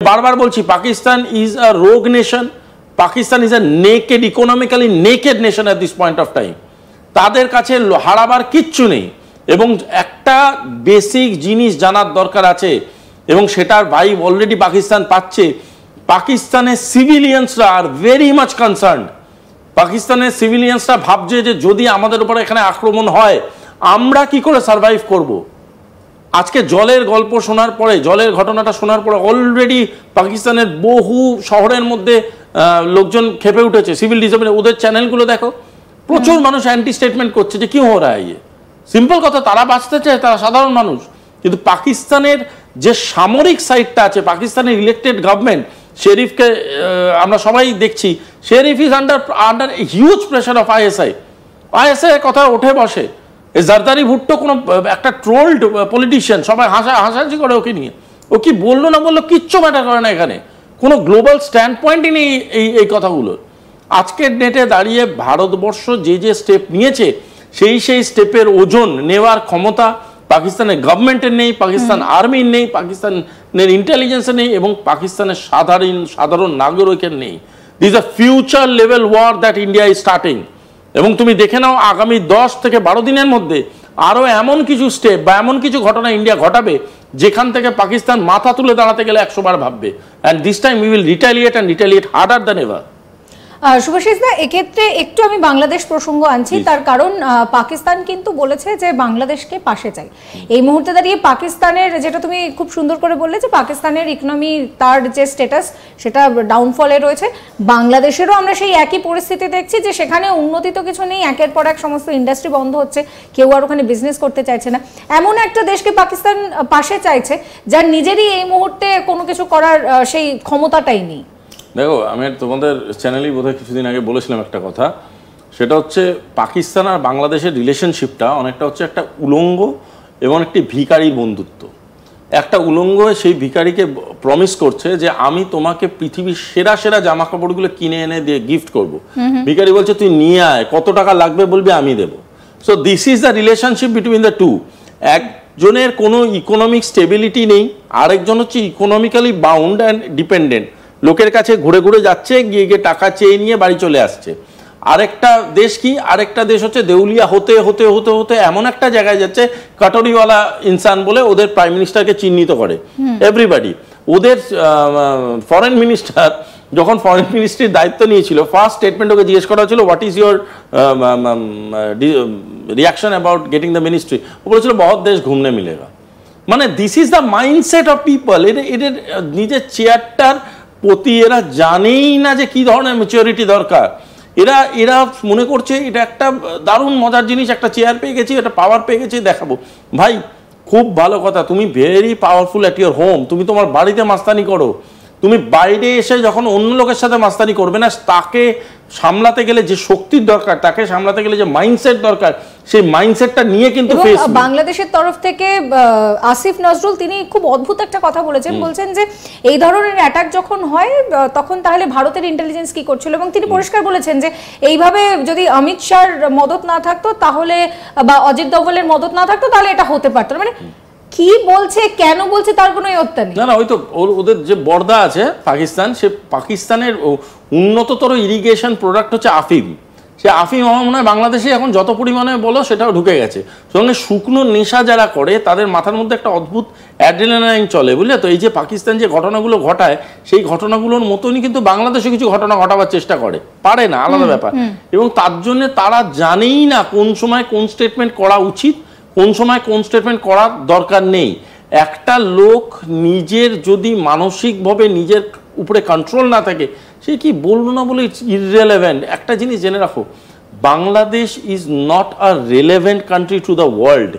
বারবার বলছি Pakistan is a রোগ nation, Pakistan is a naked, economically naked nation at this point of time. তাদের কাছে হারাবার কিচ্ছু নেই, এবং একটা বেসিক জিনিস জানার দরকার আছে, এবং সেটার ভাইব অলরেডি পাকিস্তান পাচ্ছে। পাকিস্তানের সিভিলিয়ানসরা আর ভেরি মাচ কনসার্ন। পাকিস্তানের সিভিলিয়ানসরা ভাবছে যে যদি আমাদের উপরে এখানে আক্রমণ হয় আমরা কি করে সার্ভাইভ করব। আজকে জলের গল্প শোনার পরে, জলের ঘটনাটা শোনার পরে অলরেডি পাকিস্তানের বহু শহরের মধ্যে লোকজন খেপে উঠেছে, সিভিল ডিসেবল। ওদের চ্যানেলগুলো দেখো, প্রচুর মানুষ অ্যান্টি স্টেটমেন্ট করছে যে কি হো রা হ্যায়। সিম্পল কথা, তারা বাঁচতে চায়, তারা সাধারণ মানুষ। কিন্তু পাকিস্তানের যে সামরিক সাইডটা আছে, পাকিস্তানের ইলেক্টেড গভর্নমেন্ট, শেরিফকে আমরা সবাই দেখছি, sheriff is under huge pressure of ISI. ISI কথা ওঠে বসে। জারদারি ভুট্টো কোনো একটা ট্রোলড পলিটিশিয়ান, সবাই হাসাহাসি করে ওকে নিয়ে। ও কি বললো না বললো কিচ্ছু ম্যাটার করে না, এখানে কোনো গ্লোবাল স্ট্যান্ড পয়েন্টই নেই এই কথাগুলো। আজকের ডেটে দাঁড়িয়ে ভারতবর্ষ যে স্টেপ নিয়েছে, সেই স্টেপের ওজন নেওয়ার ক্ষমতা পাকিস্তানের গভর্নমেন্টের নেই, পাকিস্তান আর্মির নেই, পাকিস্তানের ইন্টেলিজেন্সের নেই, এবং পাকিস্তানের সাধারণ নাগরিকের নেই। This a future level war that India is starting. এবং তুমি দেখে নাও আগামী 10 থেকে 12 দিনের মধ্যে আরও এমন কিছু স্টেপ বা এমন কিছু ঘটনা ইন্ডিয়া ঘটাবে যেখান থেকে পাকিস্তান মাথা তুলে দাঁড়াতে গেলে 100 বার ভাববে। And this time we will retaliate and retaliate harder than ever. Subhasis দা, এক্ষেত্রে একটু আমি বাংলাদেশ প্রসঙ্গ আনছি, তার কারণ পাকিস্তান কিন্তু বলেছে যে বাংলাদেশকে পাশে চাই। এই মুহূর্তে দাঁড়িয়ে পাকিস্তানের, যেটা তুমি খুব সুন্দর করে বললে, যে পাকিস্তানের ইকোনমি, তার যে স্ট্যাটাস সেটা ডাউনফলে রয়েছে। বাংলাদেশেরও আমরা সেই একই পরিস্থিতি দেখছি যে সেখানে উন্নতি তো কিছু নেই, একের পর এক সমস্ত ইন্ডাস্ট্রি বন্ধ হচ্ছে, কেউ আর ওখানে বিজনেস করতে চাইছে না। এমন একটা দেশকে পাকিস্তান পাশে চাইছে যার নিজেরই এই মুহূর্তে কোনো কিছু করার সেই ক্ষমতাটাই নেই। দেখো, আমি তোমাদের চ্যানেলেই বোধহয় কিছুদিন আগে বলেছিলাম একটা কথা, সেটা হচ্ছে পাকিস্তান আর বাংলাদেশের রিলেশনশিপটা অনেকটা হচ্ছে একটা উলঙ্গ এবং একটি ভিখারির বন্ধুত্ব। একটা উলঙ্গ সেই ভিখারিকে প্রমিস করছে যে আমি তোমাকে পৃথিবীর সেরা জামা কাপড়গুলো কিনে এনে দিয়ে গিফট করব। ভিখারি বলছে তুই নিয়ে আয়, কত টাকা লাগবে বলবি আমি দেবো। So this is the relationship between the two. একজনের কোনো ইকোনমিক স্টেবিলিটি নেই, আরেকজন হচ্ছে ইকোনমিক্যালি বাউন্ড অ্যান্ড ডিপেন্ডেন্ট। লোকের কাছে ঘুরে ঘুরে যাচ্ছে, গিয়ে টাকা চেয়ে নিয়ে বাড়ি চলে আসছে। আরেকটা দেশ কি, আরেকটা দেশ হচ্ছে দেউলিয়া হতে হতে হতে হতে এমন একটা জায়গায় যাচ্ছে, কাটরিওয়ালা ইনসান বলে ওদের প্রাইম মিনিস্টারকে চিহ্নিত করে এভরিবাডি। ওদের ফরেন মিনিস্টার যখন ফরেন মিনিস্ট্রির দায়িত্ব নিয়েছিল, ফার্স্ট স্টেটমেন্ট ওকে জিজ্ঞেস করা হয়েছিল what is your reaction about getting the ministry. ও বলেছিল বহুত দেশ ঘুমনে মিলেগা। মানে this is the mindset of people. এদের নিজের চেয়ারটার প্রতি এরা জানেই না যে কি ধরনের ম্যাচুরিটি দরকার। এরা মনে করছে এটা একটা দারুণ মজার জিনিস, একটা চেয়ার পেয়ে গেছি, একটা পাওয়ার পেয়ে গেছি, দেখাবো। ভাই খুব ভালো কথা, তুমি very powerful at your home, তুমি তোমার বাড়িতে মাস্তানি করো। তুমি বাইরে এসে যখন অন্য লোকের সাথে মাস্তানি করবে না, তাকে সামলাতে গেলে যে শক্তির দরকার, তাকে সামলাতে গেলে যে মাইন্ডসেট দরকার, সেই মাইন্ডসেটটা নিয়ে কিন্তু বাংলাদেশের তরফ থেকে আসিফ নজরুল তিনি খুব অদ্ভুত একটা কথা বলছেন যে এই ধরনের অ্যাটাক যখন হয় তখন তাহলে ভারতের ইন্টেলিজেন্স কি করছিল, এবং তিনি পরিষ্কার বলেছেন যে এইভাবে যদি অমিত শাহর মদত না থাকতো তাহলে, বা অজিত দোভালের মদত না থাকতো তাহলে এটা হতে পারতো না। মানে কি বলছে, কেন বলছে, তার কোনো অর্থ নেই। না, ওই তো ওদের যে বর্দা আছে পাকিস্তান, সে পাকিস্তানের উন্নততর ইরিগেশন প্রোডাক্ট হচ্ছে আফিম। সে আফিম আমার মনে হয় বাংলাদেশে এখন যত পরিমাণে বলো সেটাও ঢুকে গেছে। সঙ্গে শুকনো নেশা যারা করে তাদের মাথার মধ্যে একটা অদ্ভুত অ্যাড্রিনালাইন চলে, বুঝলে তো। এই যে পাকিস্তান যে ঘটনাগুলো ঘটায়, সেই ঘটনাগুলোর মতনই কিন্তু বাংলাদেশে কিছু ঘটনা ঘটাবার চেষ্টা করে, পারে না, আলাদা ব্যাপার। এবং তার জন্য তারা জানেই না কোন সময় কোন স্টেটমেন্ট করা উচিত, কোন সময় কোন স্টেটমেন্ট করার দরকার নেই। একটা লোক নিজের যদি মানসিকভাবে নিজের উপরে কন্ট্রোল না থাকে, সে কি বললো না বলে ইটস ইররেলেভেন্ট। একটা জিনিস জেনে রাখো, Bangladesh is not a relevant country to the world.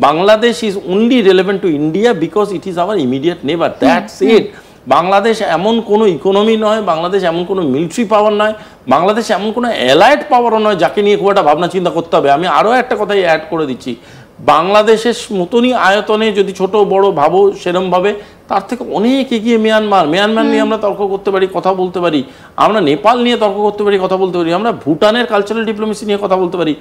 Bangladesh is only relevant to India because it is our immediate নেবার, দ্যাটস ইট। বাংলাদেশ এমন কোনো ইকোনমি নয়, বাংলাদেশ এমন কোনো মিলিটারি পাওয়ার নয়, বাংলাদেশ এমন কোনো অ্যালাইড পাওয়ারও নয় যাকে নিয়ে খুব একটা ভাবনা চিন্তা করতে হবে। আমি আরও একটা কথাই অ্যাড করে দিচ্ছি, বাংলাদেশের মতনই আয়তনে যদি ছোট বড় ভাবো সেরম ভাবে, তার থেকে অনেক এগিয়ে মিয়ানমার নিয়ে আমরা তর্ক করতে পারি, কথা বলতে পারি, আমরা নেপাল নিয়ে তর্ক করতে পারি, কথা বলতে পারি, আমরা ভুটানের কালচারাল ডিপ্লোমেসি নিয়ে কথা বলতে পারি।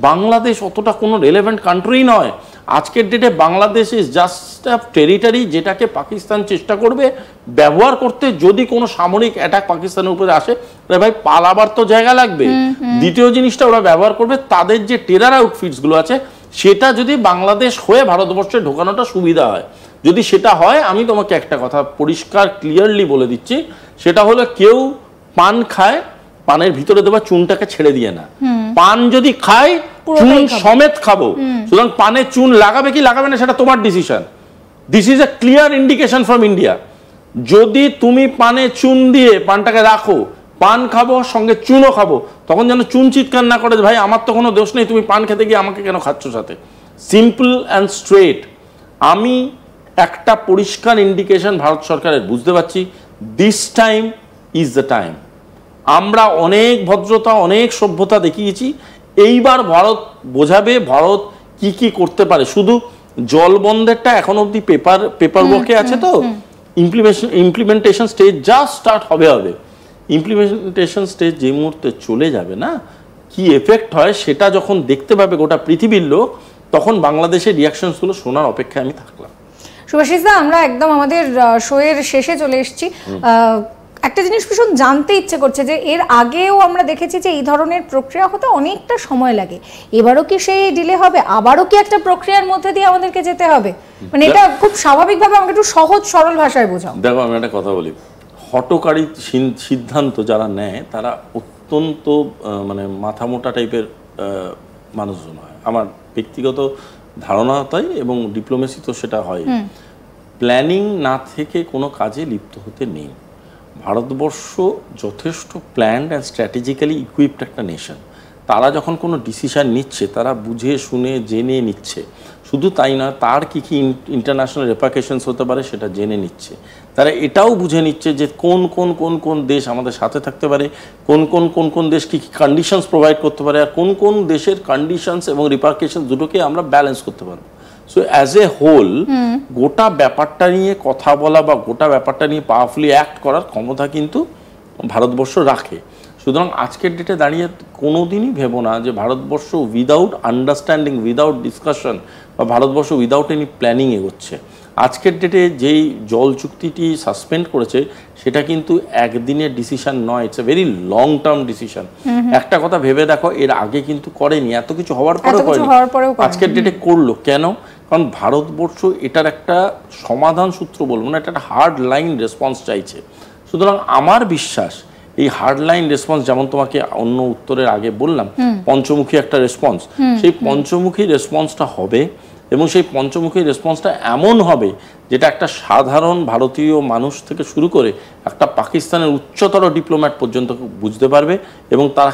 বাংলাদেশ অতটা কোনো রেলেভেন্ট কান্ট্রি নয় আজকের ডেটে। Bangladesh is just a territory যেটাকে পাকিস্তান চেষ্টা করবে ব্যবহার করতে যদি কোনো সামরিক অ্যাটাক পাকিস্তানের উপরে আসে। ভাই পালাবার তো জায়গা লাগবে। দ্বিতীয় জিনিসটা ওরা ব্যবহার করবে তাদের যে টেরার আউটফিটসগুলো আছে সেটা যদি বাংলাদেশ হয়ে ভারতবর্ষে ঢোকানোটা সুবিধা হয়। যদি সেটা হয়, আমি তোমাকে একটা কথা পরিষ্কার ক্লিয়ারলি বলে দিচ্ছি, সেটা হলো কেউ পান খায়, পানের ভিতরে দেওয়া চুনটাকে ছেড়ে দিয়ে না। পান যদি খায় চুন সমেত খাবো। সুতরাং পানে চুন লাগাবে কি লাগাবে না সেটা তোমার decision. This is a clear indication from India. যদি তুমি পানে চুন দিয়ে পানটাকে রাখো, পান খাবো সঙ্গে চুনও খাবো, তখন যেন চুন চিৎকার না করে ভাই আমার তো কোনো দোষ নেই, তুমি পান খেতে গিয়ে আমাকে কেন খাচ্ছ সাথে। Simple and straight. আমি একটা পরিষ্কার ইন্ডিকেশন ভারত সরকারের বুঝতে পারছি, this time is the time. আমরা অনেক ভদ্রতা অনেক সভ্যতা দেখিয়েছি, এইবার ভারত বোঝাবে ভারত কি কি করতে পারে। শুধু জলবন্ধেরটা এখন অব্দি পেপার ওয়ার্কে আছে, তো ইমপ্লিমেন্টেশন স্টেজ জাস্ট স্টার্ট হবে। ইমপ্লিমেন্টেশন স্টেজ যে মুহূর্তে চলে যাবে না, কি এফেক্ট হয় সেটা যখন দেখতে পাবে গোটা পৃথিবীর লোক, তখন বাংলাদেশের রিয়াকশনসগুলো শোনার অপেক্ষায় আমি থাকলাম। শুভাশিস দা, আমরা একদম আমাদের শোয়ের শেষে চলে এসেছি। একটা জিনিস ভীষণ জানতে ইচ্ছে করছে যে এর আগেও আমরা দেখেছি যে এই ধরনের প্রক্রিয়া হতে অনেকটা সময় লাগে, এবারও কি সেই ডিলে হবে? আবারও কি একটা প্রক্রিয়ার মধ্যে দিয়ে আমাদেরকে যেতে হবে? মানে এটা খুব স্বাভাবিকভাবে আমাকে একটু সহজ সরল ভাষায় বোঝাও। দেখো, আমি একটা কথা বলি, হঠকারী সিদ্ধান্ত যারা নেয় তারা অত্যন্ত মানে মাথা মোটা টাইপের মানুষজন হয়, আমার ব্যক্তিগত ধারণা তাই, এবং ডিপ্লোমেসি তো সেটা হয়। প্ল্যানিং না থেকে কোনো কাজে লিপ্ত হতে নেই। ভারতবর্ষ যথেষ্ট প্ল্যান্ড অ্যান্ড স্ট্র্যাটেজিক্যালি ইকুইপড একটা নেশন। তারা যখন কোনো ডিসিশন নিচ্ছে তারা বুঝে শুনে জেনে নিচ্ছে। শুধু তাই নয়, তার কী কী ইন্টারন্যাশনাল রেপারকেশনস হতে পারে সেটা জেনে নিচ্ছে। তারা এটাও বুঝে নিচ্ছে যে কোন কোন কোন কোন দেশ আমাদের সাথে থাকতে পারে, কোন কোন কোন কোন দেশ কী কী কন্ডিশনস প্রোভাইড করতে পারে, আর কোন কোন দেশের কন্ডিশনস এবং রিপারকেশনস দুটোকে আমরা ব্যালেন্স করতে পারবো। সো অ্যাজ এ হোল গোটা ব্যাপারটা নিয়ে কথা বলা বা গোটা ব্যাপারটা নিয়ে পাওয়ারফুলি অ্যাক্ট করার ক্ষমতা কিন্তু ভারতবর্ষ রাখে। সুতরাং আজকের ডেটে দাঁড়িয়ে কোনো দিনই ভেবো না যে Bharatvarsha without understanding, without discussion বা ভারতবর্ষ উইদাউট এনি প্ল্যানিং এগোচ্ছে। আজকের ডেটে যেই জল চুক্তিটি সাসপেন্ড করেছে সেটা কিন্তু একদিনের ডিসিশন নয়, it's a very long term decision. একটা কথা ভেবে দেখো, এর আগে কিন্তু করেনি, এত কিছু হওয়ার পরেও করেনি, আজকের ডেটে করলো কেন? কারণ ভারতবর্ষ এটার একটা সমাধান সূত্র বলবো না, এটা একটা হার্ড লাইন রেসপন্স চাইছে। সুতরাং আমার বিশ্বাস এই হার্ড লাইন রেসপন্স, যেমন তোমাকে অন্য উত্তরের আগে বললাম পঞ্চমুখী একটা রেসপন্স, সেই পঞ্চমুখী রেসপন্সটা হবে, এবং সেই পঞ্চমুখী রেসপন্সটা এমন হবে যেটা একটা সাধারণ ভারতীয় মানুষ থেকে শুরু করে একটা পাকিস্তানের উচ্চতর ডিপ্লোম্যাট পর্যন্ত বুঝতে পারবে, এবং তারা